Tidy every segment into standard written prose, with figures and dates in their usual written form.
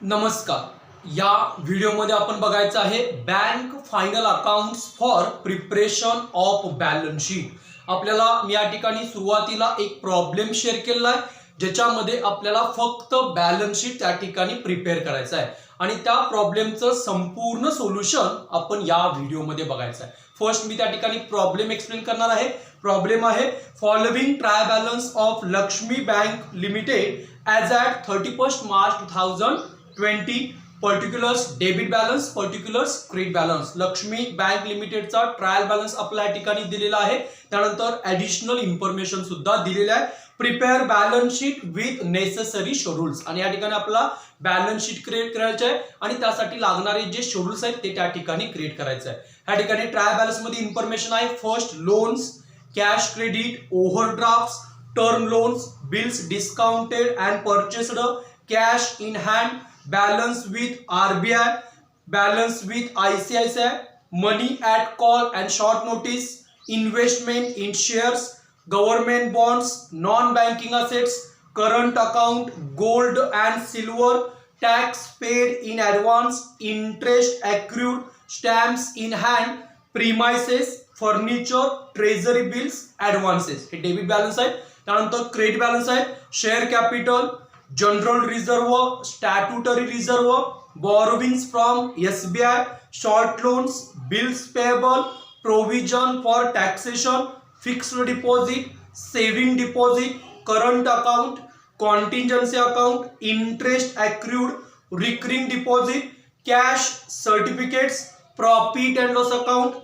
नमस्कार। या व्हिडिओमध्ये आपण बघायचं आहे bank final accounts for preparation of balance sheet. आपल्याला मी या ठिकाणी सुरुवातीला एक प्रॉब्लेम शेअर केलेला आहे ज्याच्यामध्ये आपल्याला फक्त बॅलन्स शीट त्या ठिकाणी प्रिपेअर करायचं आहे आणि त्या प्रॉब्लेमचं संपूर्ण सोल्युशन आपण या व्हिडिओमध्ये बघायचं आहे। फर्स्ट मी त्या ठिकाणी प्रॉब्लेम एक्सप्लेन करणार आहे। प्रॉब्लेम आहे following trial balance of Lakshmi bank limited as at 31 March 2020 particulars debit balance particulars credit balance. Lakshmi bank लिमिटेडचा ट्रायल बॅलन्स आपल्या ठिकाणी दिलेला आहे, त्यानंतर ॲडिशनल इन्फॉर्मेशन सुद्धा दिलेलं आहे। Prepare balance sheet with necessary schedules आणि या ठिकाणी आपला बॅलन्स शीट क्रिएट करायचे आहे आणि त्यासाठी लागणारे जे शेड्यूल्स आहेत ते त्या ठिकाणी क्रिएट करायचे आहे। या ठिकाणी ट्रायल बॅलन्स मध्ये इन्फॉर्मेशन आहे first loans, cash credit, overdrafts, term loans, bills discounted and purchased, cash in hand, balance with RBI, balance with ICICI, money at call and short notice, investment in shares, government bonds, non-banking assets, current account, gold and silver, tax paid in advance, interest accrued, stamps in hand, premises, furniture, treasury bills, advances। हे debit balance आहे। त्यानंतर credit balance आहे share capital, general reserve, statutory reserve, borrowings from SBI, short loans, bills payable, provision for taxation, fixed deposit, saving deposit, current account, contingency account, interest accrued, recurring deposit, cash certificates, profit and loss account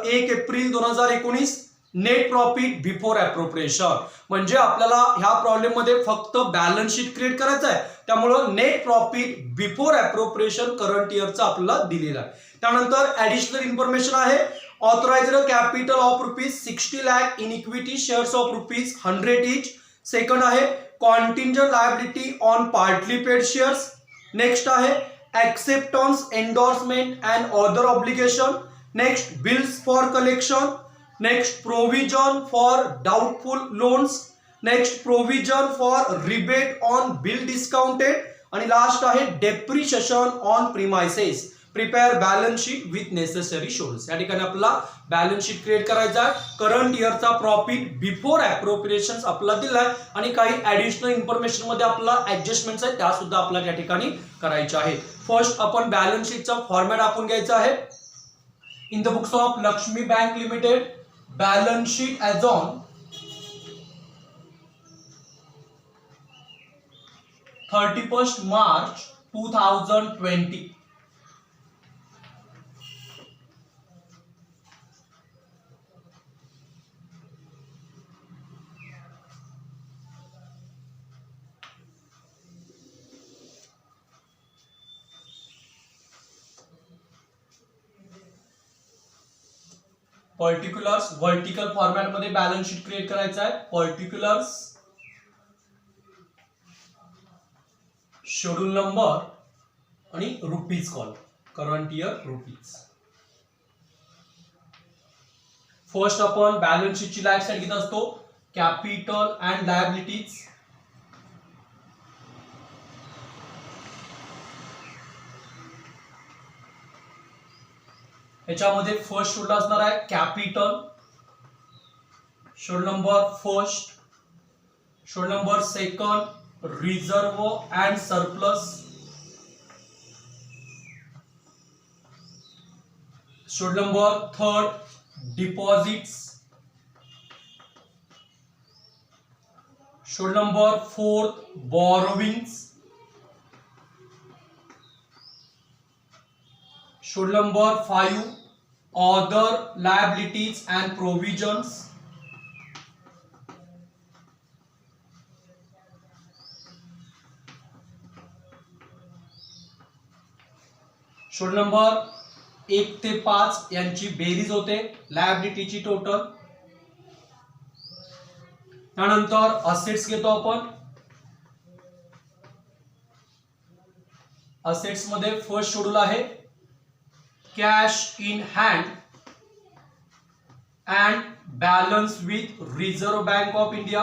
1 April 2019, net profit before appropriation. म्हणजे आपल्याला ह्या problem मध्ये फक्त balance sheet create करायचं आहे, त्यामुळे net profit before appropriation current इयरचा आपल्याला दिलेला आहे। त्यानंतर ॲडिशनल इन्फॉर्मेशन आहे authorised capital of ₹60 lakh in equity shares of ₹100 each. Second आहे contingent liability on partly paid shares. Next आहे acceptance, endorsement and other obligation. Next bills for collection. Next provision for doubtful loans. Next provision for rebate on bill discounted आणि last आहे depreciation on premises. Prepare balance sheet with necessary schedules. या ठिकाणी आपल्याला balance sheet create करायचा आहे। Current इयरचा profit before appropriation आपल्याला दिलाय आणि काही ॲडिशनल इन्फॉर्मेशन मध्ये आपल्याला ऍडजस्टमेंट्स आहेत त्या सुद्धा आपल्याला या ठिकाणी करायच्या आहेत। फर्स्ट आपण बॅलन्स शीटचा फॉर्मॅट आपण घ्यायचा आहे। In the books of Lakshmi bank limited balance sheet as on 31st March 2020। Particulars vertical format मध्ये बॅलन्स शीट क्रिएट करायचा आहे। पर्टिक्युलर्स, शेड्यूल नंबर आणि rupees call, current year rupees. First आपण बॅलन्स शीटची लाईफ साईड घेत असतो कॅपिटल अँड लायबिलिटीज। याच्यामध्ये first schedule असणार आहे capital, schedule number first, schedule number second reserve and surplus, schedule number third deposits, schedule number fourth बॉरोविंग्स, schedule number 5 other liabilities and provisions, schedule number 1 ते 5 यांची बेरीज होते लायबिलिटीची total. त्यानंतर assets घेतो आपण। असेट्स मध्ये फर्स्ट शेड्यूल आहे cash in hand and balance with reserve bank of India.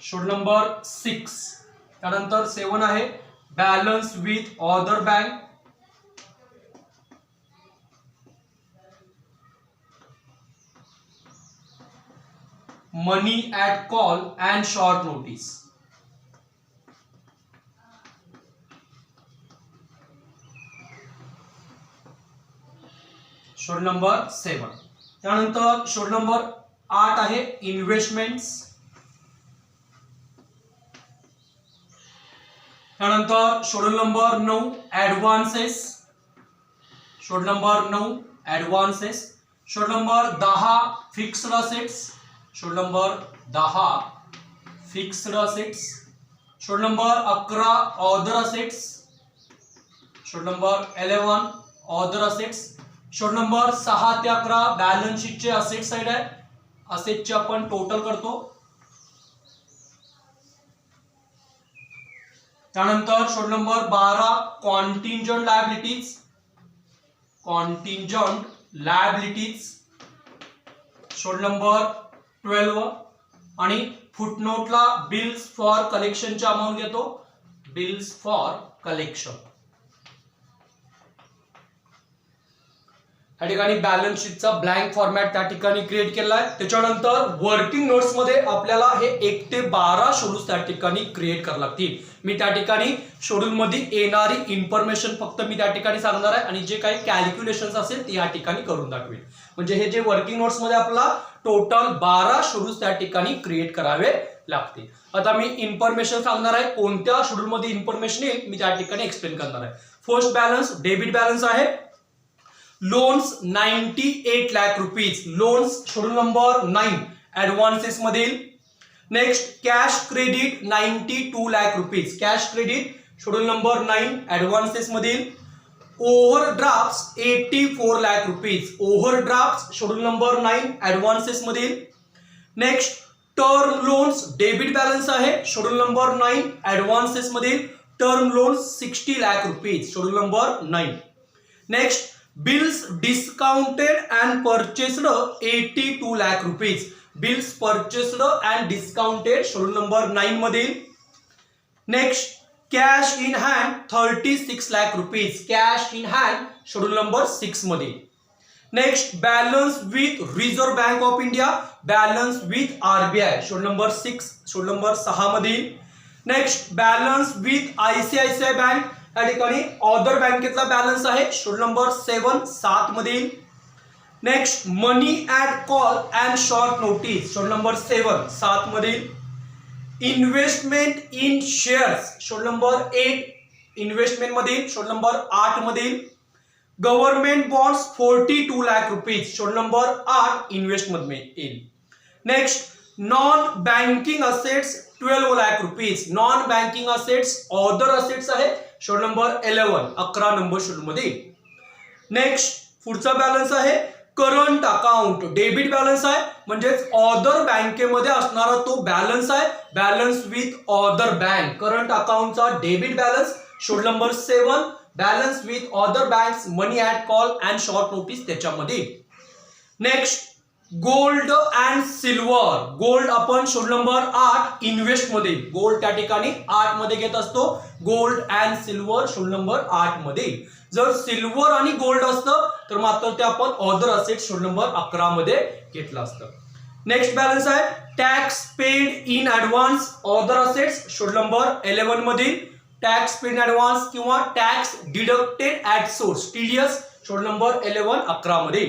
Schedule number 6. त्यानंतर 7 आहे balance with other bank. Money at call and short notice. Schedule number 7. त्यानंतर शोड नंबर 8 आहे investments. त्यानंतर schedule number 9 advances. Schedule number 9 advances. Schedule number 10 fixed assets. Schedule number 10 fixed assets. Schedule number 11 other assets. Schedule number 11 other assets. Schedule number 6 ते 11 balance शीटचे asset side आहे. असेटचे आपण total करतो. त्यानंतर schedule number 12 contingent liabilities. Contingent liabilities. Schedule number 12 आणि फुटनोटला bills for कलेक्शनचे amount घेतो. Bills for collection. या ठिकाणी बॅलन्स शीटचा ब्लँक फॉर्मॅट त्या ठिकाणी क्रिएट केला आहे. त्याच्यानंतर वर्किंग नोट्स मध्ये आपल्याला हे 1 ते 12 शेड्यूल्स त्या ठिकाणी क्रिएट करावे लागतील. मी त्या ठिकाणी शेड्यूल मध्ये येणारी इन्फॉर्मेशन फक्त मी त्या ठिकाणी सांगणार आहे आणि जे काही कॅल्क्युलेशन्स असेल ते या ठिकाणी करून दाखवेल. म्हणजे हे जे वर्किंग नोट्स मध्ये आपला टोटल 12 शेड्यूल्स त्या ठिकाणी क्रिएट करावे लागतील. आता मी इन्फॉर्मेशन सांगणार आहे. कोणत्या शेड्यूल मध्ये इन्फॉर्मेशन येईल मी त्या ठिकाणी एक्सप्लेन करणार आहे. फर्स्ट बॅलन्स डेबिट बॅलन्स आहे. Loans 98 lakh rupees. Loans schedule number 9 advances मधील. Next cash credit 92 lakh rupees. Cash credit schedule number 9 advances मधील. ओव्हरड्राफ्ट्स 84 lakh rupees. ओव्हरड्राफ्ट्स schedule number 9 advances मधील. Next term loans debit balance आहे. शेड्यूल नंबर 9 ऍडव्हान्सेस मधील. Term loans 60 lakh rupees. Schedule number 9. Next bills discounted and purchased 82 lakh rupees. Bills purchased and discounted schedule number 9 मधील. Next cash in hand 36 lakh rupees. Cash in hand schedule number 6 मधील. Next balance with reserve bank of India. Balance with RBI schedule number 6 schedule number 6 मधील. Next balance with ICICI bank. या ठिकाणी other बँकेतला balance आहे schedule number 7 मधील. Next money at call and short notice schedule number 7 मधील. Investment in shares schedule number 8 investment मधील. Schedule number 8 मधील. Government bonds 42 lakh rupees schedule number 8 invest मध्ये येईल. Next non banking assets 12 lakh rupees. Non banking assets other assets आहे schedule number 11 number schedule मध्ये. Next पुढचा balance आहे current account debit balance आहे. म्हणजेच अदर बँकेमध्ये असणारा तो बॅलन्स आहे. Balance with other bank. Current अकाउंटचा debit balance schedule number 7. Balance with other banks money at call and short notice त्याच्यामध्ये. Next gold and silver. Gold आपण शेड्यूल नंबर 8 इन्व्हेस्ट मध्ये. गोल्ड त्या ठिकाणी 8 मध्ये घेत असतो. Gold and silver schedule number 8 मध्ये. जर सिल्वर आणि गोल्ड असतं तर मात्र ते आपण अदर असेट शेड्यूल नंबर 11 मध्ये घेतलं असतं. नेक्स्ट बॅलन्स आहे tax paid in advance other assets schedule number 11 मध्ये. टॅक्स पेड ऍडव्हान्स किंवा tax deducted at source TDS schedule number 11 मध्ये.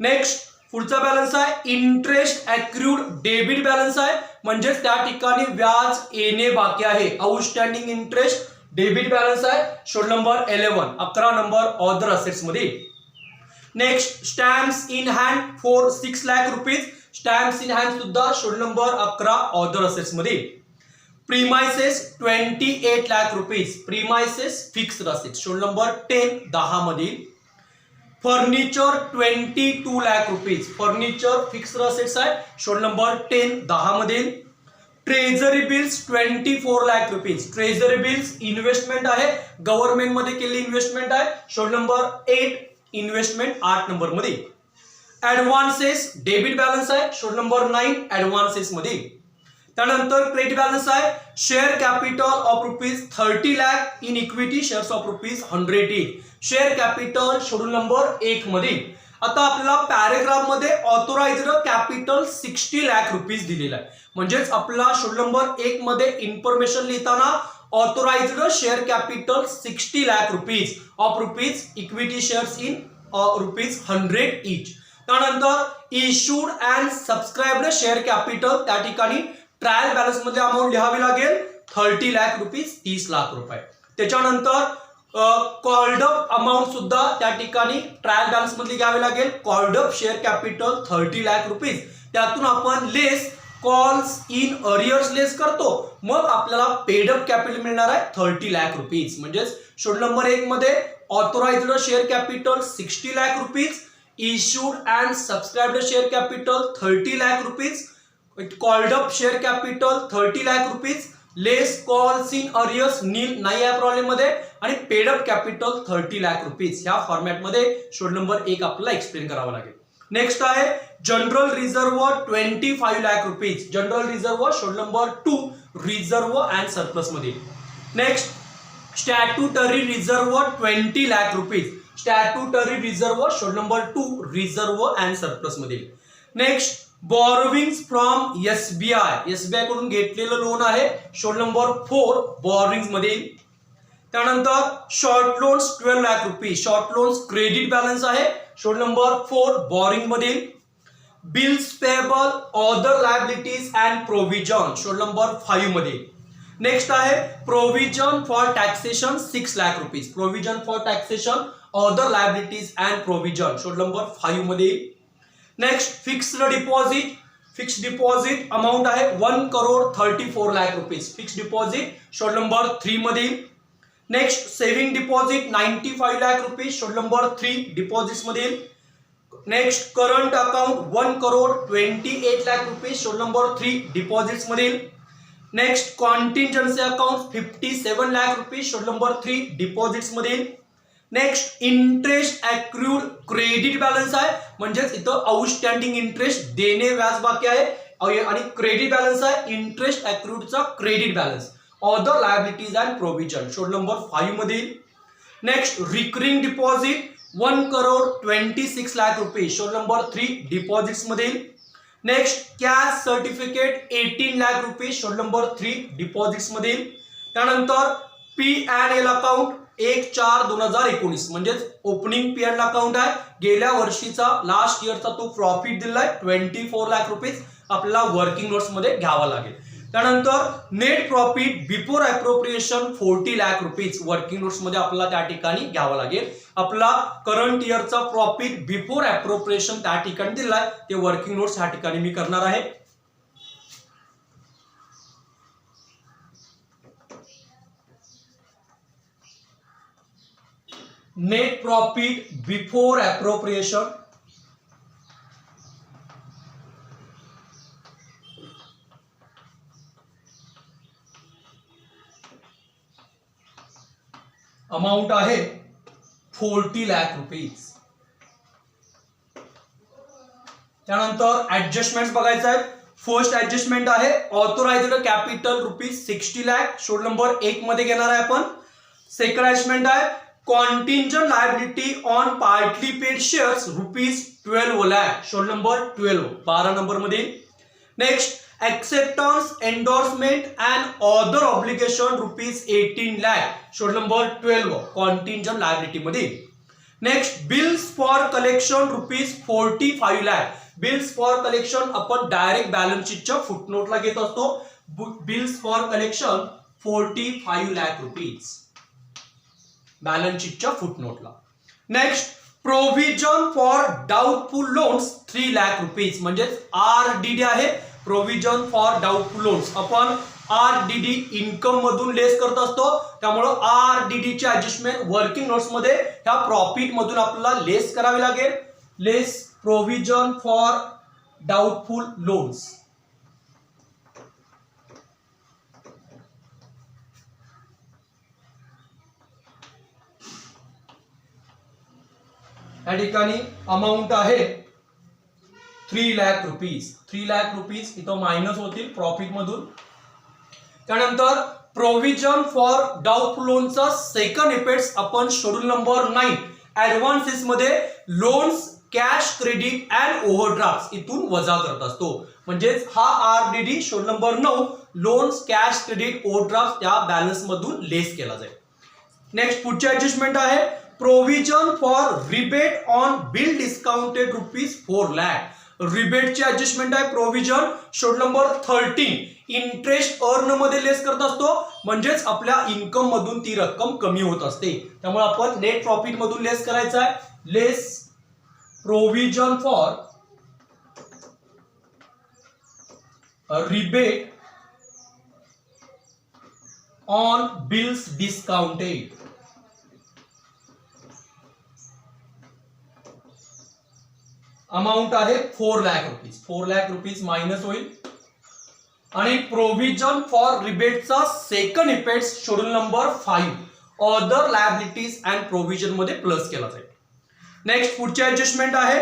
नेक्स्ट पुढचा बॅलन्स आहे इंटरेस्ट अॅक्रूड डेबिट बॅलन्स आहे. म्हणजेच त्या ठिकाणी व्याज येणे बाकी आहे. आउटस्टँडिंग इंटरेस्ट डेबिट बॅलन्स आहे schedule number 11 number other assets मध्ये. Next stamps in hand for 6 lakh rupees. Stamps in hand सुद्धा शेड्यूल नंबर 11 अदर असेट्स मध्ये. Premises 28 lakh rupees. Premises fixed assets schedule number 10 मध्ये. Furniture 22 lakh rupees. Furniture fixed assets आहे schedule number 10 मध्ये. Treasury bills 24 lakh rupees. Treasury bills investment आहे. Government मध्ये केलेली investment आहे schedule number 8 investment 8 number मध्ये. ऍडव्हान्सेस डेबिट बॅलन्स आहे शेड्यूल नंबर 9 ऍडव्हान्सेस मध्ये. त्यानंतर क्रेडिट बॅलन्स आहे share capital of ₹30 lakh in equity shares of ₹100 each. Share capital schedule number 1 मध्ये. आता आपल्याला पॅरेग्राफ मध्ये ऑथोराइज्ड कॅपिटल ₹60 लाख दिलेला आहे. म्हणजेच आपला शेड्यूल नंबर 1 मध्ये इन्फॉर्मेशन लिहिताना authorised share capital ₹60 lakh of equity shares in ₹100 each. त्यानंतर issued and subscribed share capital त्या ठिकाणी ट्रायल बॅलन्स मध्ये अमाऊंट लिहावी लागेल ₹30 लाख ₹30 लाख. त्याच्यानंतर कॉल्ड अप अमाऊंट सुद्धा त्या ठिकाणी ट्रायल बॅलन्स मध्ये घ्यावी लागेल. Called up share capital ₹30 lakh. त्यातून आपण लेस कॉल्स इन अरियर्स लेस करतो, मग आपल्याला पेड अप कॅपिटल मिळणार आहे ₹30 लाख. म्हणजेच शेड्यूल नंबर 1 मध्ये authorised share capital ₹60 lakh, issued and subscribed share capital ₹30 lakh, called up share capital ₹30 lakh, less calls in arrears nil नाही या प्रॉब्लेम मध्ये, आणि पेड अप कॅपिटल ₹30 लाख. ह्या फॉर्मॅट मध्ये शेड्यूल नंबर 1 आपल्याला एक्सप्लेन करावा लागेल. नेक्स्ट आहे general reserve ₹25 lakh. General reserve schedule number 2 reserve and surplus मध्ये. Next statutory reserve ₹20 lakh. Statutory reserve schedule number 2 reserve and surplus मध्ये. नेक्स्ट बॉरोविंग्स फ्रॉम एसबीआय कडून घेतलेलं लोन आहे शेड्यूल नंबर 4 बॉरोविंग्स मध्ये. त्यानंतर short loans ₹12 lakh. Short loans credit balance आहे schedule number 4 borrowing मध्ये. Bills payable other liabilities and provision schedule number 5 मध्ये. Next आहे provision for taxation ₹6 lakh. Provision for taxation other liabilities and provision schedule number 5 मध्ये. Next fixed deposit amount आहे ₹1,34 lakh. Fixed deposit schedule number 3 मध्ये. Next saving deposit ₹95 lakh schedule number 3 deposits मध्ये. Next current account ₹1,28 lakh schedule number 3 deposits मध्ये. Next contingency account ₹57 lakh schedule number 3 deposits मध्ये. Next interest accrued credit balance आहे, म्हणजेच इथं outstanding interest देणे व्याज बाकी आहे, आणि क्रेडिट बॅलन्स आहे इंटरेस्ट अक्रूडचा credit balance other liabilities and provision schedule number 5 मध्ये. Next recurring deposit ₹1,26 lakh schedule number 3 deposits मध्ये. Next cash certificate ₹18 lakh schedule number 3 deposits मध्ये. त्यानंतर P&L अकाउंट 1/4/2019 म्हणजेच ओपनिंग P&L अकाउंट आहे, गेल्या वर्षीचा लास्ट इयरचा तो प्रॉफिट दिलाय ₹24 लाख आपल्याला वर्किंग नोट्स मध्ये घ्यावा लागेल. त्यानंतर net profit before appropriation ₹40 lakh working notes मध्ये आपल्याला त्या ठिकाणी घ्यावा लागेल. आपला करंट इयरचा प्रॉफिट बिफोर अप्रोप्रिएशन त्या ठिकाणी दिलाय, ते वर्किंग नोट्स ह्या ठिकाणी मी करणार आहे. Net profit before appropriation amount आहे ₹40 लाख. त्यानंतर ऍडजस्टमेंट बघायचं आहे. फर्स्ट ऍडजस्टमेंट आहे authorised capital ₹60 lakh schedule number 1 मध्ये घेणार आहे आपण. सेकंड ऍडजस्टमेंट आहे contingent liability on partly paid shares ₹12 lakh schedule number 12 number मध्ये. Next acceptance endorsement and other obligation ₹18 lakh schedule number 12 contingent liability मध्ये. Next bills for collection ₹45 lakh. Bills for collection आपण direct balance शीटच्या फुटनोटला घेत असतो. Bills for collection ₹45 lakh balance शीटच्या फुटनोटला. Next provision for doubtful loans ₹3 lakh म्हणजे RDD आहे. प्रोव्हिजन फॉर डाउटफुल लोन्स आपण RDD इन्कम मधून लेस करत असतो, त्यामुळे RDD ची ऍडजस्टमेंट वर्किंग नोट्स मध्ये ह्या प्रॉफिट मधून आपल्याला लेस करावी लागेल. लेस प्रोव्हिजन फॉर डाउटफुल लोन्स. या ठिकाणी अमाउंट आहे 3 लाख रुपीज. 3 लाख रुपीज इथं मायनस होतील प्रॉफिट मधून. त्यानंतर प्रोव्हिजन फॉर डाउटफुल लोनचा सेकंड इफेक्ट आपण शेड्यूल नंबर 9 ऍडव्हान्सेस मध्ये loans, cash, credit and overdraft इथून वजा करत असतो. म्हणजेच हा RDD schedule number 9 loans, cash, credit, overdraft त्या बॅलन्स मधून लेस केला जाईल. नेक्स्ट पुढची ऍडजस्टमेंट आहे provision for rebate on bill discounted ₹4 lakh. रिबेटची ऍडजस्टमेंट आहे provision schedule number 13 interest earn मध्ये लेस करत असतो. म्हणजेच आपल्या इन्कम मधून ती रक्कम कमी होत असते. त्यामुळे आपण नेट प्रॉफिट मधून लेस करायचं आहे. Less provision for rebate on bills discounted. Amount आहे 4 lakh rupees. 4 lakh rupees minus होईल. आणि प्रोव्हिजन फॉर रिबेटचा second effect schedule number 5 other liabilities and provision मध्ये प्लस केला जाईल. नेक्स्ट पुढची ऍडजस्टमेंट आहे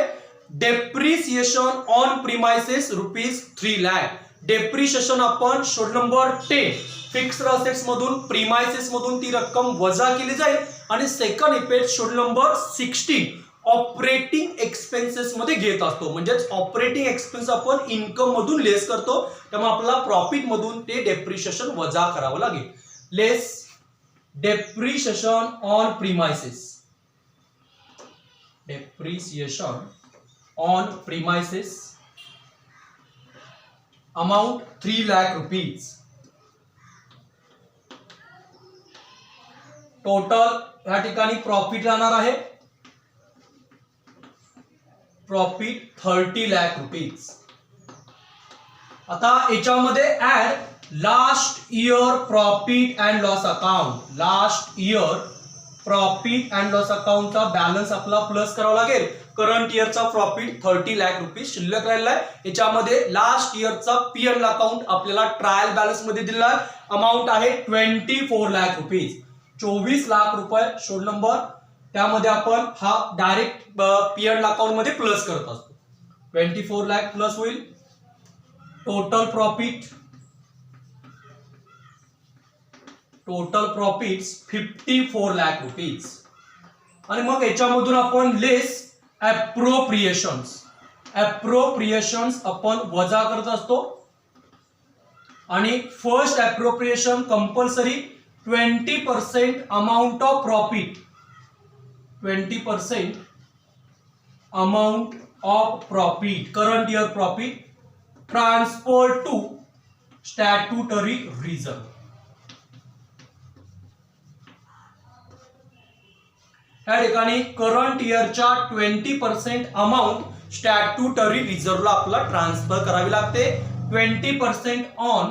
depreciation on premises ₹3 lakh. Depreciation आपण शेड्यूल नंबर 10 फिक्स्ड असेट्स मधून, प्रिमाइसेस मधून ती रक्कम वजा केली जाईल. आणि second effect schedule number 16 operating expenses मध्ये घेत असतो. म्हणजेच ऑपरेटिंग एक्सपेन्स आपण इन्कम मधून लेस करतो. त्यामुळे आपल्याला प्रॉफिट मधून ते डेप्रिसिएशन वजा करावं लागेल. Less depreciation on premises. Depreciation on premises amount 3 lakh rupees. Total या ठिकाणी प्रॉफिट राहणार आहे प्रॉफिट 30 लाख रुपीज. आता याच्यामध्ये add last year profit and loss account. Last year profit and loss अकाउंटचा बॅलन्स आपला प्लस करावा लागेल. करंट इयरचा प्रॉफिट 30 लाख रुपीज शिल्लक राहिला आहे. याच्यामध्ये लास्ट इयरचा पी&एल अकाउंट आपल्याला ट्रायल बॅलन्स मध्ये दिला आहे. अमाउंट आहे 24 लाख रुपीज. 24 लाख रुपये शेड्यूल नंबर. त्यामध्ये आपण हा डायरेक्ट पी&एल अकाउंट मध्ये प्लस करत असतो. 24 लाख प्लस होईल. Total profit 54 lakh rupees. आणि मग याच्यामधून आपण लेस अप्रोप्रिएशन्स आपण वजा करत असतो. आणि first appropriation compulsory 20% amount of profit. 20% amount of profit current year profit transfer to statutory reserve. या ठिकाणी करंट इयरच्या 20% अमाउंट स्टॅट्युटरी रिझर्वला आपला ट्रान्सफर करावी लागते. 20% ऑन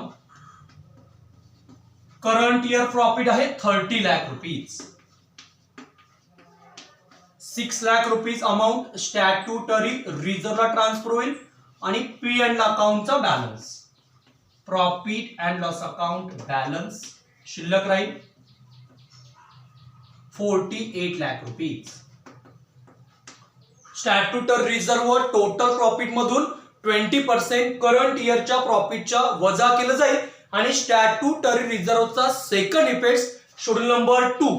करंट इयर प्रॉफिट आहे 30 lakh rupees. 6 lakh rupees amount statutory रिझर्वला ट्रान्सफर होईल. आणि पी&एल अकाउंटचा balance profit and loss account balance शिल्लक राहील 48 lakh rupees. Statutory reserve total profit मधून 20% करंट इयरच्या प्रॉफिटच्या वजा केलं जाईल. आणि स्टॅट्युटरी रिझर्वचा सेकंड इफेक्ट शेड्यूल नंबर 2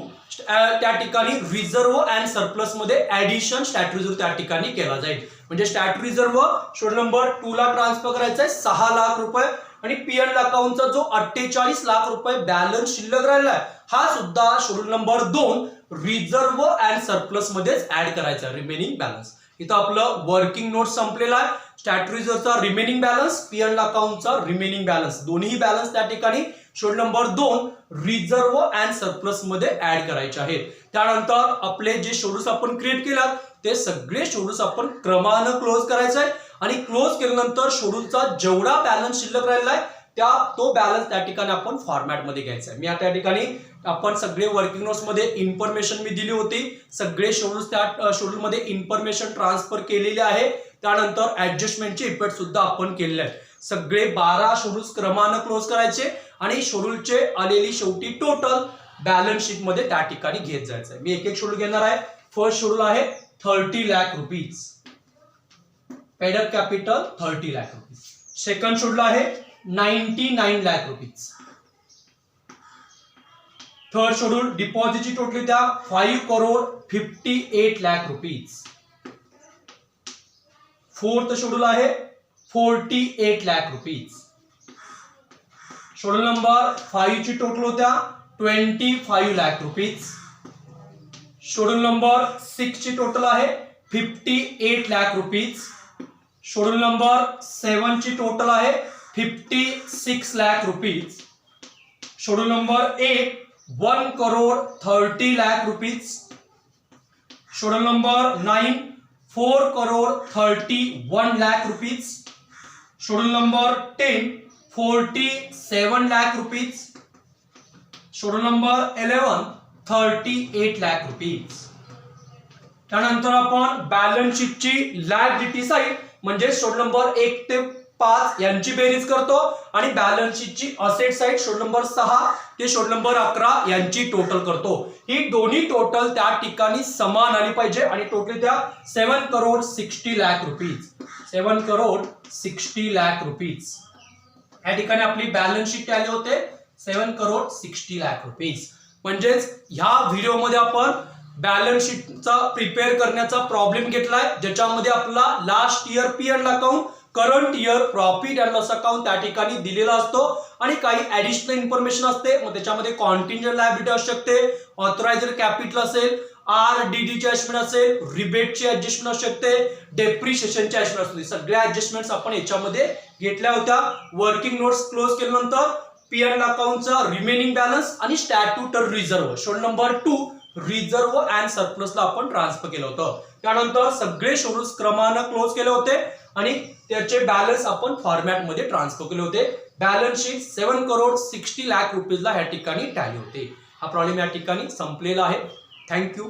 त्या ठिकाणी रिझर्व अँड सरप्लस मध्ये ऍडिशन स्टॅट्युटरी रिझर्व त्या ठिकाणी केला जाईल. म्हणजे स्टॅट्युटरी रिझर्व शेड्यूल नंबर 2 ला ट्रान्सफर करायचा आहे 6 लाख रुपये. आणि पी&एल अकाउंटचा जो 48 लाख रुपये बॅलन्स शिल्लक राहिला आहे हा सुद्धा schedule number 2 reserve and surplus मध्येच ऍड करायचा रिमेनिंग बॅलन्स. इथं आपलं वर्किंग नोट संपलेला आहे. स्टॅट्युटरी रिझर्वचा रिमेनिंग बॅलन्स, पी&एल अकाउंटचा रिमेनिंग बॅलन्स दोन्ही बॅलन्स त्या ठिकाणी schedule number 2 reserve and surplus मध्ये ऍड करायचे आहेत. त्यानंतर आपले जे शेड्यूल्स आपण क्रिएट केलात ते सगळे शेड्यूल्स आपण क्रमानं क्लोज करायचे आहे. आणि क्लोज केल्यानंतर शेड्यूलचा जेवढा बॅलन्स शिल्लक राहिला आहे तो बॅलन्स त्या ठिकाणी आपण फॉर्मॅट मध्ये घ्यायचा आहे. मी त्या ठिकाणी आपण सगळे वर्किंग नोट्स मध्ये इन्फॉर्मेशन मी दिली होती. सगळे शेड्यूल्स त्या शेड्यूल मध्ये इन्फॉर्मेशन ट्रान्सफर केलेले आहे. त्यानंतर ऍडजस्टमेंटचे इफेक्ट सुद्धा आपण केलेले आहेत. सगळे 12 शेड्यूल्स क्रमानं क्लोज करायचे आणि शेड्यूलचे आलेली शेवटी टोटल बॅलन्स शीट मध्ये त्या ठिकाणी घेत जायचं आहे. मी एक एक शेड्यूल घेणार आहे. फर्स्ट शेड्यूल आहे 30 lakh rupees. Paid up capital 30 lakh rupees. Second schedule आहे 99 लाख रुपीज. थर्ड शेड्यूल डिपॉझिटची टोटल द्या 5 crore 58 lakh rupees. Fourth schedule आहे 48 लाख रुपीज. शेड्यूल नंबर 5 ची टोटल होत्या 25 लाख रुपीज. शेड्यूल नंबर 6 ची टोटल आहे 58 लाख रुपीज. शेड्यूल नंबर 7 ची टोटल आहे 56 lakh rupees. Schedule number 8 1 crore 30 lakh rupees. Schedule number 9 4 crore 31 lakh rupees. Schedule number 10 47 lakh rupees. Schedule number 11 38 lakh rupees. त्यानंतर आपण बॅलन्स शीटची लायबिलिटी साइड म्हणजे शेड्यूल नंबर 1 ते 5 यांची बेरीज करतो आणि बॅलन्स शीटची असेट साइड शेड्यूल नंबर 6 ते शेड्यूल नंबर 11 यांची टोटल करतो. ही दोन्ही टोटल त्या ठिकाणी समान आली पाहिजे आणि टोटल त्या 7 करोड 60 लाख रुपीज. 7 करोड 60 लाख रुपीज या ठिकाणी आपली बॅलन्स शीट आली होते 7 करोड 60 लाख रुपीज. म्हणजेच ह्या व्हिडिओमध्ये आपण बॅलन्स शीटचा प्रिपेअर करण्याचा प्रॉब्लेम घेतलाय ज्याच्यामध्ये आपला last year P end account, current year profit and loss account त्या ठिकाणी दिलेला असतो आणि काही ऍडिशनल इन्फॉर्मेशन असते. मग त्याच्यामध्ये कॉन्टिंजंट लायबिलिटी असू शकते, ऑथरायझर कॅपिटल असेल, RDD ची ऍडजस्टमेंट असेल, रिबेटची ऍडजस्टमेंट असू शकते, डेप्रिशिएशनची ऍडजस्टमेंट असू शकते. सगळ्या ऍडजस्टमेंट्स आपण याच्यामध्ये घेतल्या होत्या. वर्किंग नोट्स क्लोज केल्यानंतर पी एंड अकाउंटचा रिमेनिंग बॅलन्स आणि statutory reserve schedule number 2 reserve and सरप्लसला आपण ट्रान्सफर केलं होतं. त्यानंतर सगळे शेड्यूल्स क्रमानं क्लोज केले होते आणि त्याचे बॅलन्स आपण फॉर्मॅट मध्ये ट्रान्सफर केले होते. बॅलन्स शीट 7 करोड 60 लाख रुपीजला या ठिकाणी टॅली होते. हा प्रॉब्लेम या ठिकाणी संपलेला आहे. थँक्यू.